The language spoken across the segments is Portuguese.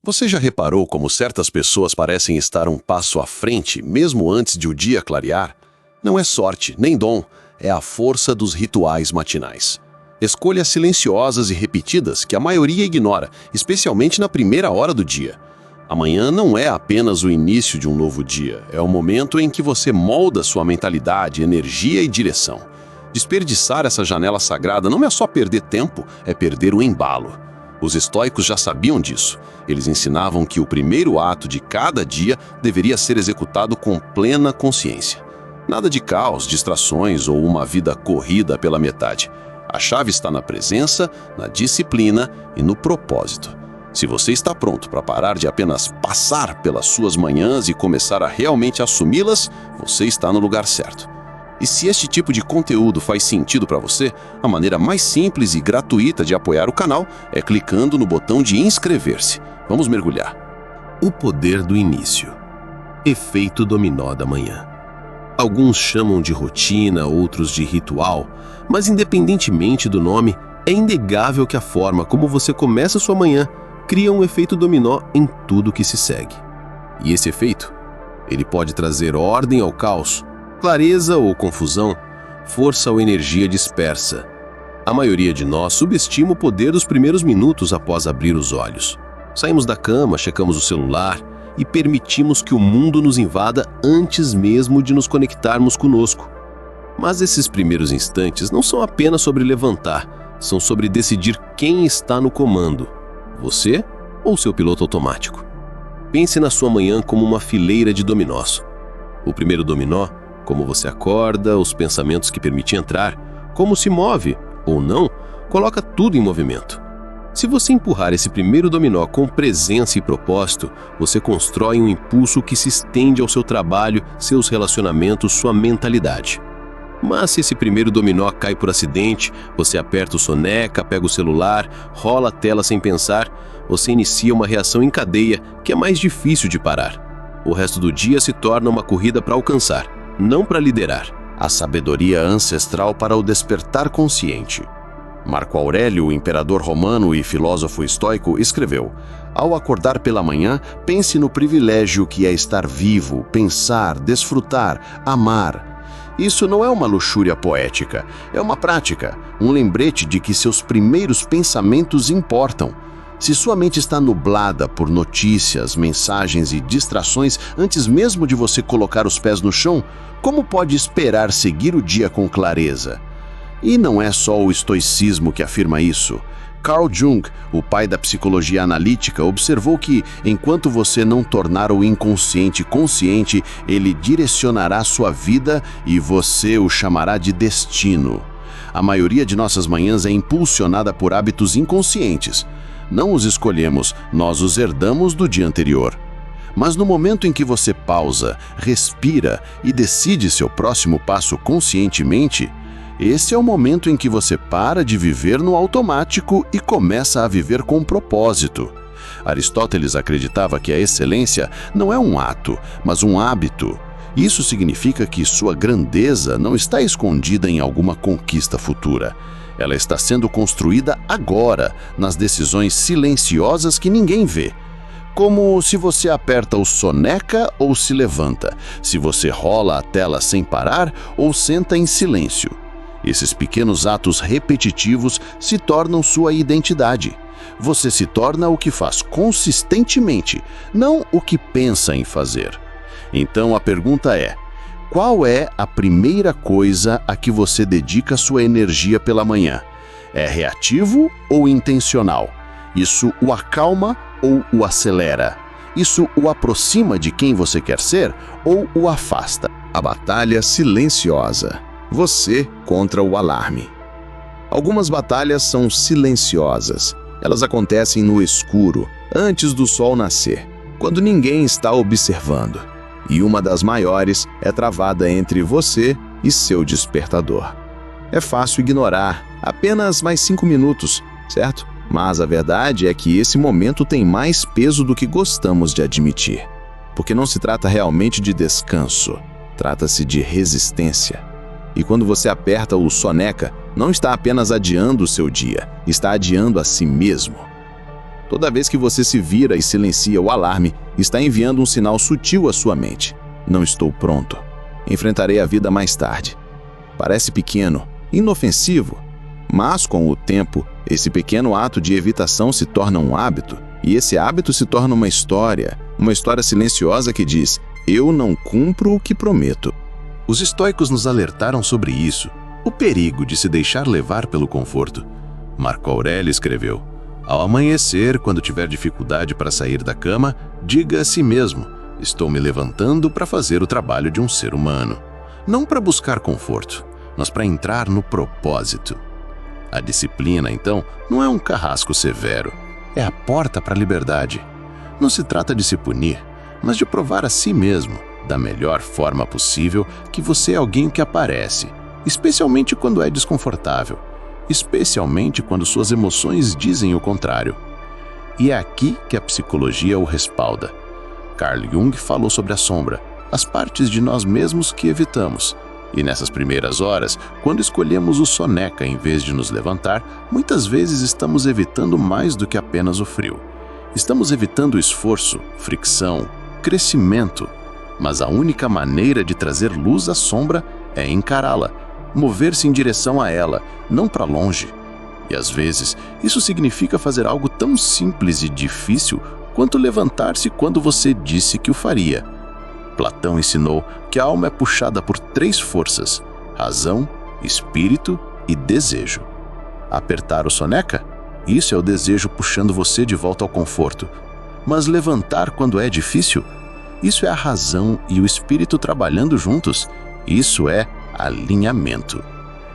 Você já reparou como certas pessoas parecem estar um passo à frente, mesmo antes de o dia clarear? Não é sorte, nem dom, é a força dos rituais matinais. Escolhas silenciosas e repetidas que a maioria ignora, especialmente na primeira hora do dia. Amanhã não é apenas o início de um novo dia, é o momento em que você molda sua mentalidade, energia e direção. Desperdiçar essa janela sagrada não é só perder tempo, é perder o embalo. Os estoicos já sabiam disso. Eles ensinavam que o primeiro ato de cada dia deveria ser executado com plena consciência. Nada de caos, distrações ou uma vida corrida pela metade. A chave está na presença, na disciplina e no propósito. Se você está pronto para parar de apenas passar pelas suas manhãs e começar a realmente assumi-las, você está no lugar certo. E se este tipo de conteúdo faz sentido para você, a maneira mais simples e gratuita de apoiar o canal é clicando no botão de inscrever-se. Vamos mergulhar. O poder do início. Efeito dominó da manhã. Alguns chamam de rotina, outros de ritual, mas independentemente do nome, é inegável que a forma como você começa sua manhã cria um efeito dominó em tudo que se segue. E esse efeito, ele pode trazer ordem ao caos, clareza ou confusão, força ou energia dispersa. A maioria de nós subestima o poder dos primeiros minutos após abrir os olhos. Saímos da cama, checamos o celular e permitimos que o mundo nos invada antes mesmo de nos conectarmos conosco. Mas esses primeiros instantes não são apenas sobre levantar, são sobre decidir quem está no comando, você ou seu piloto automático. Pense na sua manhã como uma fileira de dominós. O primeiro dominó, como você acorda, os pensamentos que permite entrar, como se move ou não, coloca tudo em movimento. Se você empurrar esse primeiro dominó com presença e propósito, você constrói um impulso que se estende ao seu trabalho, seus relacionamentos, sua mentalidade. Mas se esse primeiro dominó cai por acidente, você aperta o soneca, pega o celular, rola a tela sem pensar, você inicia uma reação em cadeia que é mais difícil de parar. O resto do dia se torna uma corrida para alcançar, não para liderar. A sabedoria ancestral para o despertar consciente. Marco Aurélio, o imperador romano e filósofo estoico, escreveu: ao acordar pela manhã, pense no privilégio que é estar vivo, pensar, desfrutar, amar. Isso não é uma luxúria poética, é uma prática, um lembrete de que seus primeiros pensamentos importam. Se sua mente está nublada por notícias, mensagens e distrações antes mesmo de você colocar os pés no chão, como pode esperar seguir o dia com clareza? E não é só o estoicismo que afirma isso. Carl Jung, o pai da psicologia analítica, observou que, enquanto você não tornar o inconsciente consciente, ele direcionará sua vida e você o chamará de destino. A maioria de nossas manhãs é impulsionada por hábitos inconscientes. Não os escolhemos, nós os herdamos do dia anterior. Mas no momento em que você pausa, respira e decide seu próximo passo conscientemente, esse é o momento em que você para de viver no automático e começa a viver com propósito. Aristóteles acreditava que a excelência não é um ato, mas um hábito. Isso significa que sua grandeza não está escondida em alguma conquista futura. Ela está sendo construída agora, nas decisões silenciosas que ninguém vê. Como se você aperta o soneca ou se levanta, se você rola a tela sem parar ou senta em silêncio. Esses pequenos atos repetitivos se tornam sua identidade. Você se torna o que faz consistentemente, não o que pensa em fazer. Então a pergunta é: qual é a primeira coisa a que você dedica sua energia pela manhã? É reativo ou intencional? Isso o acalma ou o acelera? Isso o aproxima de quem você quer ser ou o afasta? A batalha silenciosa. Você contra o alarme. Algumas batalhas são silenciosas. Elas acontecem no escuro, antes do sol nascer, quando ninguém está observando. E uma das maiores é travada entre você e seu despertador. É fácil ignorar, apenas mais 5 minutos, certo? Mas a verdade é que esse momento tem mais peso do que gostamos de admitir. Porque não se trata realmente de descanso, trata-se de resistência. E quando você aperta o soneca, não está apenas adiando o seu dia, está adiando a si mesmo. Toda vez que você se vira e silencia o alarme, está enviando um sinal sutil à sua mente. Não estou pronto. Enfrentarei a vida mais tarde. Parece pequeno, inofensivo, mas com o tempo, esse pequeno ato de evitação se torna um hábito, e esse hábito se torna uma história silenciosa que diz: eu não cumpro o que prometo. Os estoicos nos alertaram sobre isso, o perigo de se deixar levar pelo conforto. Marco Aurélio escreveu: ao amanhecer, quando tiver dificuldade para sair da cama, diga a si mesmo: estou me levantando para fazer o trabalho de um ser humano. Não para buscar conforto, mas para entrar no propósito. A disciplina, então, não é um carrasco severo, é a porta para a liberdade. Não se trata de se punir, mas de provar a si mesmo, da melhor forma possível, que você é alguém que aparece, especialmente quando é desconfortável, especialmente quando suas emoções dizem o contrário. E é aqui que a psicologia o respalda. Carl Jung falou sobre a sombra, as partes de nós mesmos que evitamos. E nessas primeiras horas, quando escolhemos o soneca em vez de nos levantar, muitas vezes estamos evitando mais do que apenas o frio. Estamos evitando esforço, fricção, crescimento. Mas a única maneira de trazer luz à sombra é encará-la, mover-se em direção a ela, não para longe. E às vezes, isso significa fazer algo tão simples e difícil quanto levantar-se quando você disse que o faria. Platão ensinou que a alma é puxada por 3 forças: razão, espírito e desejo. Apertar o soneca? Isso é o desejo puxando você de volta ao conforto. Mas levantar quando é difícil? Isso é a razão e o espírito trabalhando juntos. Isso é alinhamento.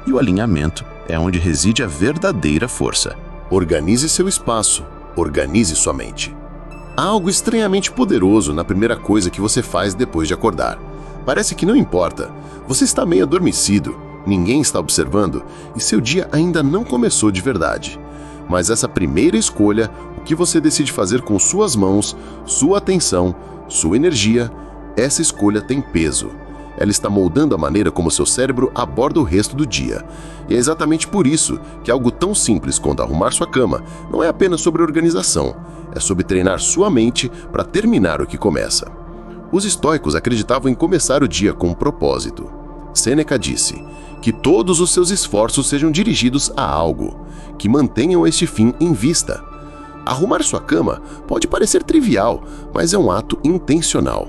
E o alinhamento é onde reside a verdadeira força. Organize seu espaço, organize sua mente. Há algo estranhamente poderoso na primeira coisa que você faz depois de acordar. Parece que não importa. Você está meio adormecido, ninguém está observando e seu dia ainda não começou de verdade. Mas essa primeira escolha, o que você decide fazer com suas mãos, sua atenção, sua energia, essa escolha tem peso. Ela está moldando a maneira como seu cérebro aborda o resto do dia. E é exatamente por isso que algo tão simples quanto arrumar sua cama não é apenas sobre organização, é sobre treinar sua mente para terminar o que começa. Os estoicos acreditavam em começar o dia com um propósito. Sêneca disse que todos os seus esforços sejam dirigidos a algo, que mantenham este fim em vista. Arrumar sua cama pode parecer trivial, mas é um ato intencional.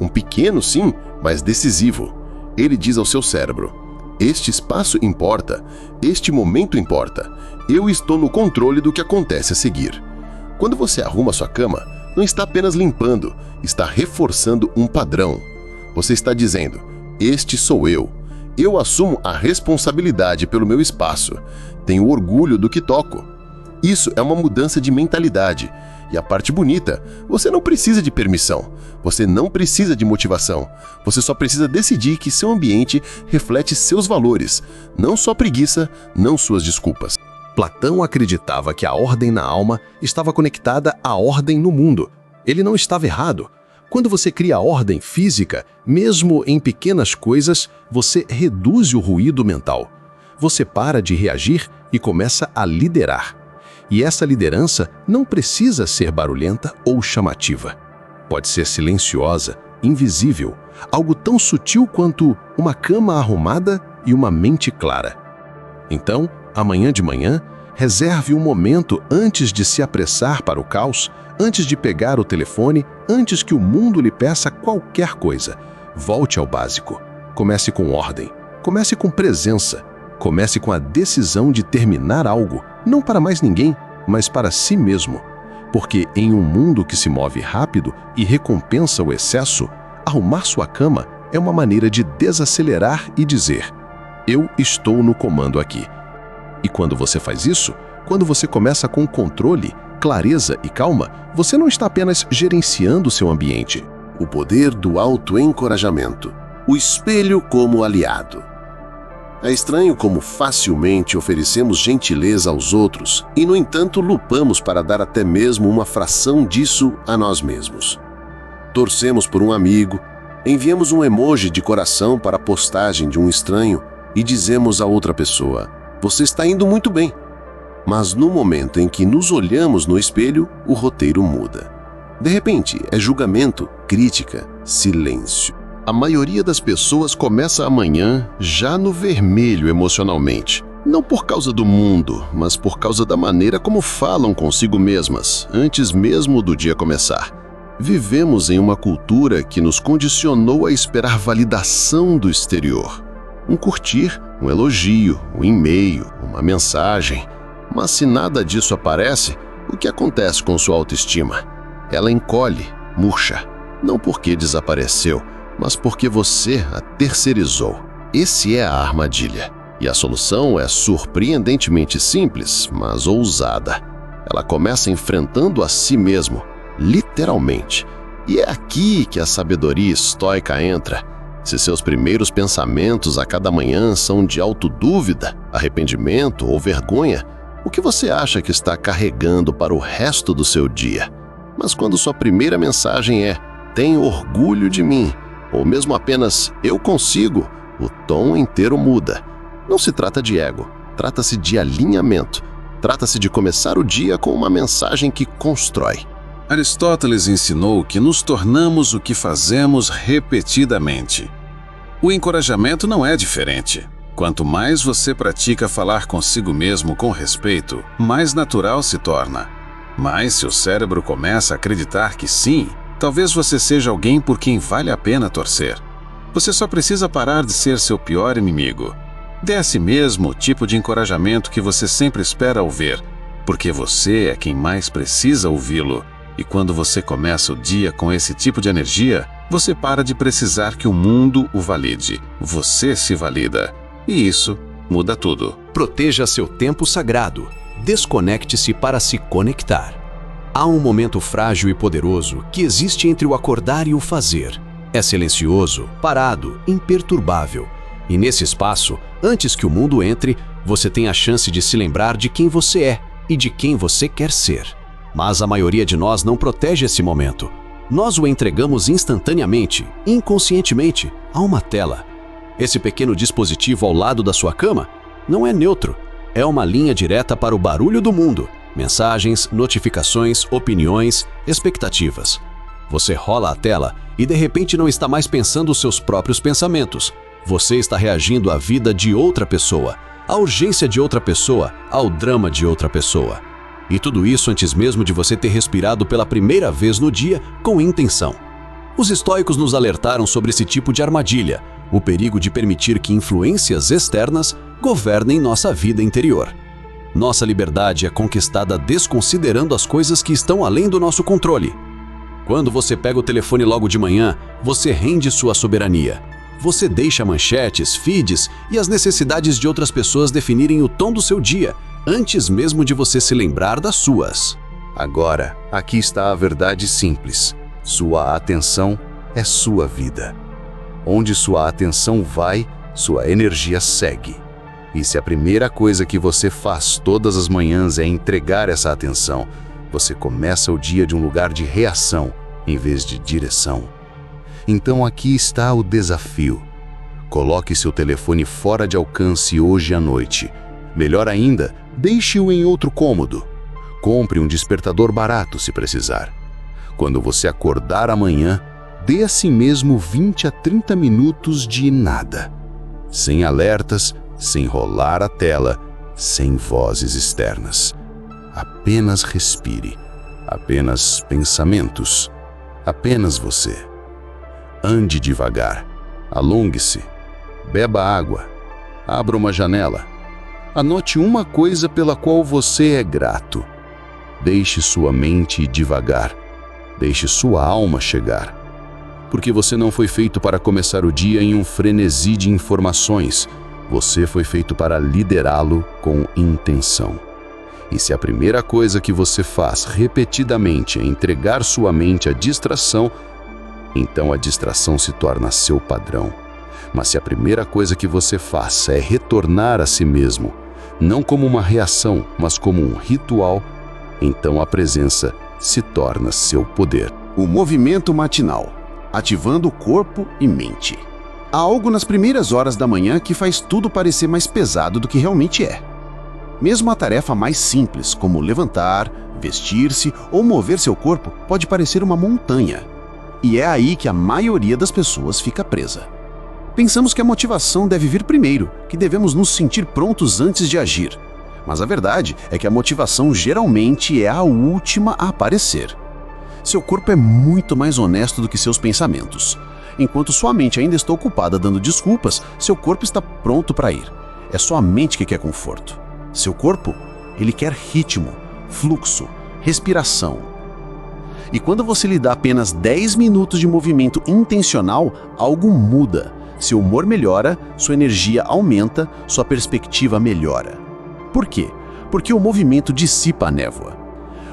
Um pequeno, sim, mas decisivo. Ele diz ao seu cérebro: este espaço importa, este momento importa, eu estou no controle do que acontece a seguir. Quando você arruma sua cama, não está apenas limpando, está reforçando um padrão. Você está dizendo: este sou eu. Eu assumo a responsabilidade pelo meu espaço. Tenho orgulho do que toco. Isso é uma mudança de mentalidade. E a parte bonita, você não precisa de permissão, você não precisa de motivação, você só precisa decidir que seu ambiente reflete seus valores, não sua preguiça, não suas desculpas. Platão acreditava que a ordem na alma estava conectada à ordem no mundo. Ele não estava errado. Quando você cria ordem física, mesmo em pequenas coisas, você reduz o ruído mental. Você para de reagir e começa a liderar. E essa liderança não precisa ser barulhenta ou chamativa. Pode ser silenciosa, invisível, algo tão sutil quanto uma cama arrumada e uma mente clara. Então, amanhã de manhã, reserve um momento antes de se apressar para o caos, antes de pegar o telefone, antes que o mundo lhe peça qualquer coisa. Volte ao básico. Comece com ordem. Comece com presença. Comece com a decisão de terminar algo, não para mais ninguém, mas para si mesmo. Porque em um mundo que se move rápido e recompensa o excesso, arrumar sua cama é uma maneira de desacelerar e dizer: eu estou no comando aqui. E quando você faz isso, quando você começa com controle, clareza e calma, você não está apenas gerenciando seu ambiente. O poder do autoencorajamento. O espelho como aliado. É estranho como facilmente oferecemos gentileza aos outros e, no entanto, lupamos para dar até mesmo uma fração disso a nós mesmos. Torcemos por um amigo, enviamos um emoji de coração para a postagem de um estranho e dizemos a outra pessoa: você está indo muito bem. Mas no momento em que nos olhamos no espelho, o roteiro muda. De repente, é julgamento, crítica, silêncio. A maioria das pessoas começa amanhã já no vermelho emocionalmente. Não por causa do mundo, mas por causa da maneira como falam consigo mesmas, antes mesmo do dia começar. Vivemos em uma cultura que nos condicionou a esperar validação do exterior. Um curtir, um elogio, um e-mail, uma mensagem. Mas se nada disso aparece, o que acontece com sua autoestima? Ela encolhe, murcha. Não porque desapareceu, mas porque você a terceirizou. Esse é a armadilha. E a solução é surpreendentemente simples, mas ousada. Ela começa enfrentando a si mesmo, literalmente. E é aqui que a sabedoria estoica entra. Se seus primeiros pensamentos a cada manhã são de autodúvida, arrependimento ou vergonha, o que você acha que está carregando para o resto do seu dia? Mas quando sua primeira mensagem é "tenho orgulho de mim", ou mesmo apenas "eu consigo", o tom inteiro muda. Não se trata de ego, trata-se de alinhamento. Trata-se de começar o dia com uma mensagem que constrói. Aristóteles ensinou que nos tornamos o que fazemos repetidamente. O encorajamento não é diferente. Quanto mais você pratica falar consigo mesmo com respeito, mais natural se torna. Mas seu cérebro começa a acreditar que sim, talvez você seja alguém por quem vale a pena torcer. Você só precisa parar de ser seu pior inimigo. Dê a si mesmo o tipo de encorajamento que você sempre espera ouvir, porque você é quem mais precisa ouvi-lo. E quando você começa o dia com esse tipo de energia, você para de precisar que o mundo o valide. Você se valida. E isso muda tudo. Proteja seu tempo sagrado. Desconecte-se para se conectar. Há um momento frágil e poderoso que existe entre o acordar e o fazer. É silencioso, parado, imperturbável. E nesse espaço, antes que o mundo entre, você tem a chance de se lembrar de quem você é e de quem você quer ser. Mas a maioria de nós não protege esse momento. Nós o entregamos instantaneamente, inconscientemente, a uma tela. Esse pequeno dispositivo ao lado da sua cama não é neutro. É uma linha direta para o barulho do mundo. Mensagens, notificações, opiniões, expectativas. Você rola a tela e de repente não está mais pensando os seus próprios pensamentos. Você está reagindo à vida de outra pessoa, à urgência de outra pessoa, ao drama de outra pessoa. E tudo isso antes mesmo de você ter respirado pela primeira vez no dia com intenção. Os estoicos nos alertaram sobre esse tipo de armadilha, o perigo de permitir que influências externas governem nossa vida interior. Nossa liberdade é conquistada desconsiderando as coisas que estão além do nosso controle. Quando você pega o telefone logo de manhã, você rende sua soberania. Você deixa manchetes, feeds e as necessidades de outras pessoas definirem o tom do seu dia, antes mesmo de você se lembrar das suas. Agora, aqui está a verdade simples. Sua atenção é sua vida. Onde sua atenção vai, sua energia segue. E se a primeira coisa que você faz todas as manhãs é entregar essa atenção, você começa o dia de um lugar de reação, em vez de direção. Então aqui está o desafio. Coloque seu telefone fora de alcance hoje à noite. Melhor ainda, deixe-o em outro cômodo. Compre um despertador barato se precisar. Quando você acordar amanhã, dê a si mesmo 20 a 30 minutos de nada. Sem alertas, sem rolar a tela, sem vozes externas. Apenas respire. Apenas pensamentos. Apenas você. Ande devagar. Alongue-se. Beba água. Abra uma janela. Anote uma coisa pela qual você é grato. Deixe sua mente ir devagar. Deixe sua alma chegar. Porque você não foi feito para começar o dia em um frenesi de informações. Você foi feito para liderá-lo com intenção. E se a primeira coisa que você faz repetidamente é entregar sua mente à distração, então a distração se torna seu padrão. Mas se a primeira coisa que você faz é retornar a si mesmo, não como uma reação, mas como um ritual, então a presença se torna seu poder. O movimento matinal, ativando corpo e mente. Há algo nas primeiras horas da manhã que faz tudo parecer mais pesado do que realmente é. Mesmo a tarefa mais simples, como levantar, vestir-se ou mover seu corpo, pode parecer uma montanha. E é aí que a maioria das pessoas fica presa. Pensamos que a motivação deve vir primeiro, que devemos nos sentir prontos antes de agir. Mas a verdade é que a motivação geralmente é a última a aparecer. Seu corpo é muito mais honesto do que seus pensamentos. Enquanto sua mente ainda está ocupada dando desculpas, seu corpo está pronto para ir. É sua mente que quer conforto. Seu corpo, ele quer ritmo, fluxo, respiração. E quando você lhe dá apenas 10 minutos de movimento intencional, algo muda. Seu humor melhora, sua energia aumenta, sua perspectiva melhora. Por quê? Porque o movimento dissipa a névoa.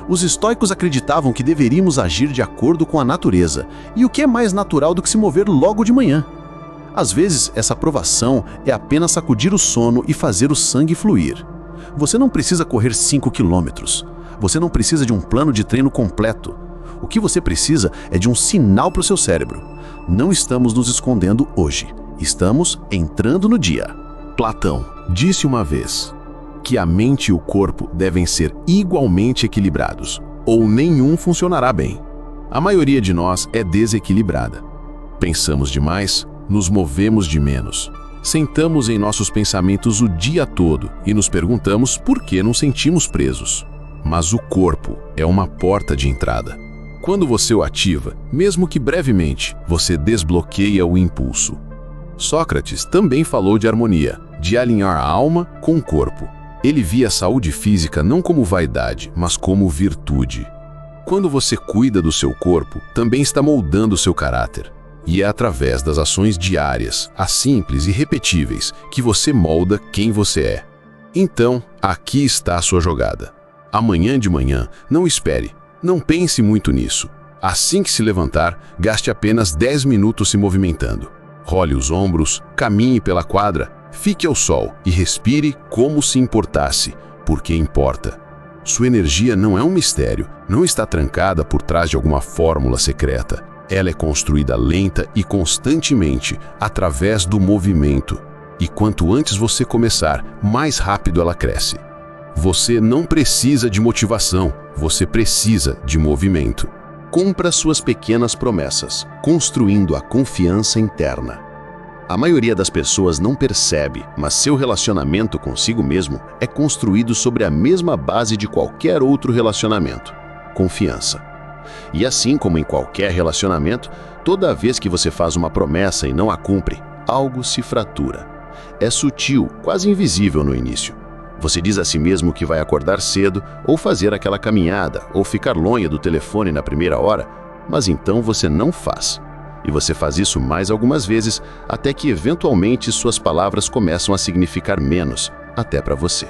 Os estoicos acreditavam que deveríamos agir de acordo com a natureza, e o que é mais natural do que se mover logo de manhã? Às vezes, essa aprovação é apenas sacudir o sono e fazer o sangue fluir. Você não precisa correr 5 quilômetros. Você não precisa de um plano de treino completo. O que você precisa é de um sinal para o seu cérebro. Não estamos nos escondendo hoje. Estamos entrando no dia. Platão disse uma vez que a mente e o corpo devem ser igualmente equilibrados, ou nenhum funcionará bem. A maioria de nós é desequilibrada. Pensamos demais, nos movemos de menos. Sentamos em nossos pensamentos o dia todo e nos perguntamos por que nos sentimos presos. Mas o corpo é uma porta de entrada. Quando você o ativa, mesmo que brevemente, você desbloqueia o impulso. Sócrates também falou de harmonia, de alinhar a alma com o corpo. Ele via a saúde física não como vaidade, mas como virtude. Quando você cuida do seu corpo, também está moldando o seu caráter. E é através das ações diárias, as simples e repetíveis, que você molda quem você é. Então, aqui está a sua jogada. Amanhã de manhã, não espere, não pense muito nisso. Assim que se levantar, gaste apenas 10 minutos se movimentando. Role os ombros, caminhe pela quadra, fique ao sol e respire como se importasse, porque importa. Sua energia não é um mistério, não está trancada por trás de alguma fórmula secreta. Ela é construída lenta e constantemente, através do movimento. E quanto antes você começar, mais rápido ela cresce. Você não precisa de motivação, você precisa de movimento. Cumpra suas pequenas promessas, construindo a confiança interna. A maioria das pessoas não percebe, mas seu relacionamento consigo mesmo é construído sobre a mesma base de qualquer outro relacionamento: confiança. E assim como em qualquer relacionamento, toda vez que você faz uma promessa e não a cumpre, algo se fratura. É sutil, quase invisível no início. Você diz a si mesmo que vai acordar cedo, ou fazer aquela caminhada, ou ficar longe do telefone na primeira hora, mas então você não faz. E você faz isso mais algumas vezes, até que eventualmente suas palavras começam a significar menos, até para você.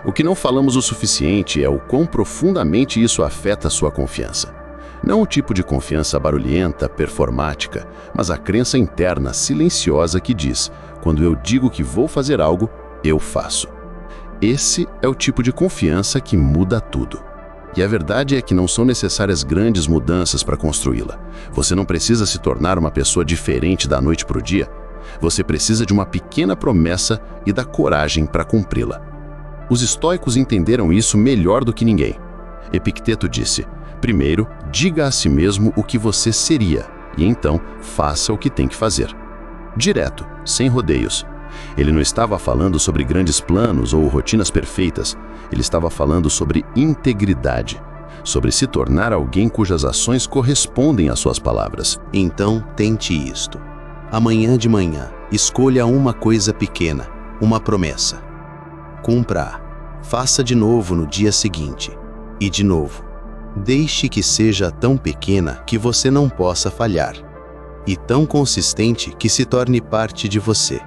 O que não falamos o suficiente é o quão profundamente isso afeta a sua confiança. Não o tipo de confiança barulhenta, performática, mas a crença interna silenciosa que diz: quando eu digo que vou fazer algo, eu faço. Esse é o tipo de confiança que muda tudo. E a verdade é que não são necessárias grandes mudanças para construí-la. Você não precisa se tornar uma pessoa diferente da noite para o dia. Você precisa de uma pequena promessa e da coragem para cumpri-la. Os estoicos entenderam isso melhor do que ninguém. Epicteto disse: primeiro, diga a si mesmo o que você seria, e então faça o que tem que fazer. Direto, sem rodeios. Ele não estava falando sobre grandes planos ou rotinas perfeitas. Ele estava falando sobre integridade, sobre se tornar alguém cujas ações correspondem às suas palavras. Então, tente isto. Amanhã de manhã, escolha uma coisa pequena, uma promessa. Cumpra-a. Faça de novo no dia seguinte. E de novo. Deixe que seja tão pequena que você não possa falhar. E tão consistente que se torne parte de você.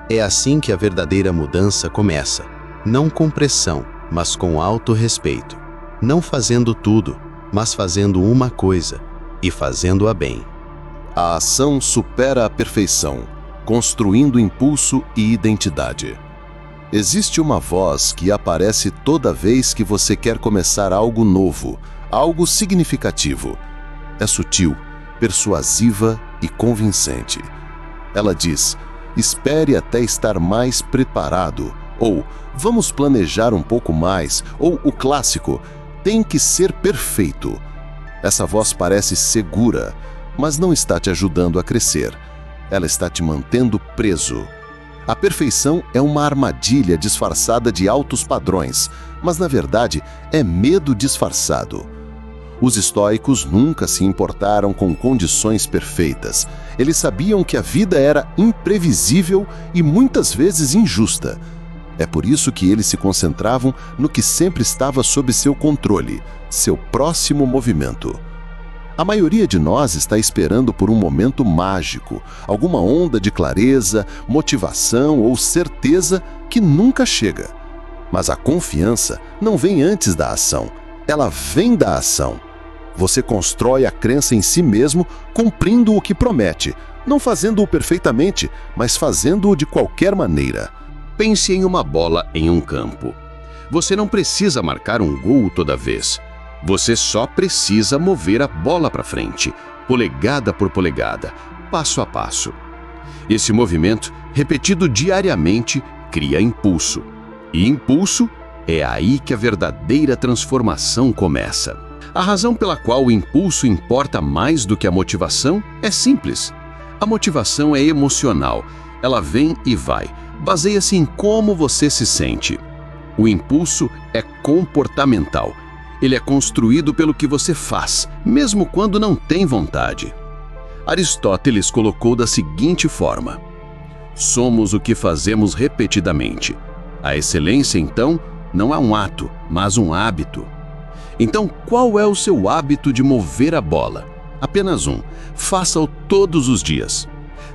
É assim que a verdadeira mudança começa. Não com pressão, mas com autorrespeito. Não fazendo tudo, mas fazendo uma coisa. E fazendo-a bem. A ação supera a perfeição, construindo impulso e identidade. Existe uma voz que aparece toda vez que você quer começar algo novo, algo significativo. É sutil, persuasiva e convincente. Ela diz: espere até estar mais preparado, Ou vamos planejar um pouco mais, ou o clássico, tem que ser perfeito. Essa voz parece segura, mas não está te ajudando a crescer. Ela está te mantendo preso. A perfeição é uma armadilha disfarçada de altos padrões, mas na verdade é medo disfarçado. Os estoicos nunca se importaram com condições perfeitas. Eles sabiam que a vida era imprevisível e muitas vezes injusta. É por isso que eles se concentravam no que sempre estava sob seu controle, seu próximo movimento. A maioria de nós está esperando por um momento mágico, alguma onda de clareza, motivação ou certeza que nunca chega. Mas a confiança não vem antes da ação, ela vem da ação. Você constrói a crença em si mesmo cumprindo o que promete, não fazendo-o perfeitamente, mas fazendo-o de qualquer maneira. Pense em uma bola em um campo. Você não precisa marcar um gol toda vez. Você só precisa mover a bola para frente, polegada por polegada, passo a passo. Esse movimento, repetido diariamente, cria impulso. E impulso é aí que a verdadeira transformação começa. A razão pela qual o impulso importa mais do que a motivação é simples. A motivação é emocional, ela vem e vai, baseia-se em como você se sente. O impulso é comportamental. Ele é construído pelo que você faz, mesmo quando não tem vontade. Aristóteles colocou da seguinte forma: somos o que fazemos repetidamente. A excelência, então, não é um ato, mas um hábito. Então, qual é o seu hábito de mover a bola? Apenas um. Faça-o todos os dias.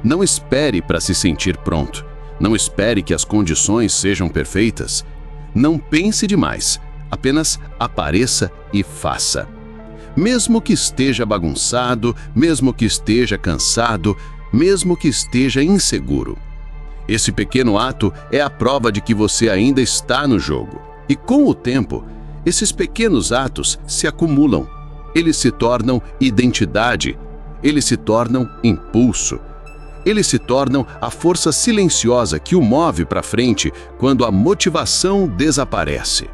Não espere para se sentir pronto. Não espere que as condições sejam perfeitas. Não pense demais. Apenas apareça e faça. Mesmo que esteja bagunçado, mesmo que esteja cansado, mesmo que esteja inseguro. Esse pequeno ato é a prova de que você ainda está no jogo. E com o tempo, esses pequenos atos se acumulam. Eles se tornam identidade. Eles se tornam impulso. Eles se tornam a força silenciosa que o move para frente quando a motivação desaparece.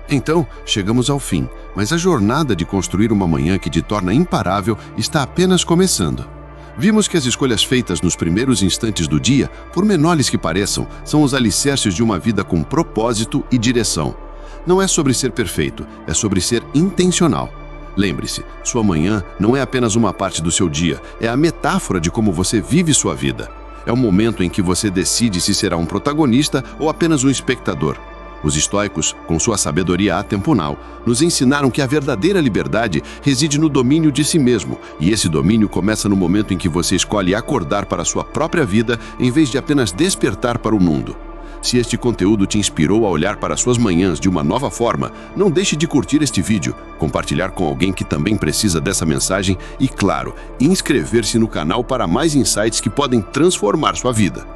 Então, chegamos ao fim, mas a jornada de construir uma manhã que te torna imparável está apenas começando. Vimos que as escolhas feitas nos primeiros instantes do dia, por menores que pareçam, são os alicerces de uma vida com propósito e direção. Não é sobre ser perfeito, é sobre ser intencional. Lembre-se, sua manhã não é apenas uma parte do seu dia, é a metáfora de como você vive sua vida. É o momento em que você decide se será um protagonista ou apenas um espectador. Os estoicos, com sua sabedoria atemporal, nos ensinaram que a verdadeira liberdade reside no domínio de si mesmo, e esse domínio começa no momento em que você escolhe acordar para a sua própria vida em vez de apenas despertar para o mundo. Se este conteúdo te inspirou a olhar para suas manhãs de uma nova forma, não deixe de curtir este vídeo, compartilhar com alguém que também precisa dessa mensagem e, claro, inscrever-se no canal para mais insights que podem transformar sua vida.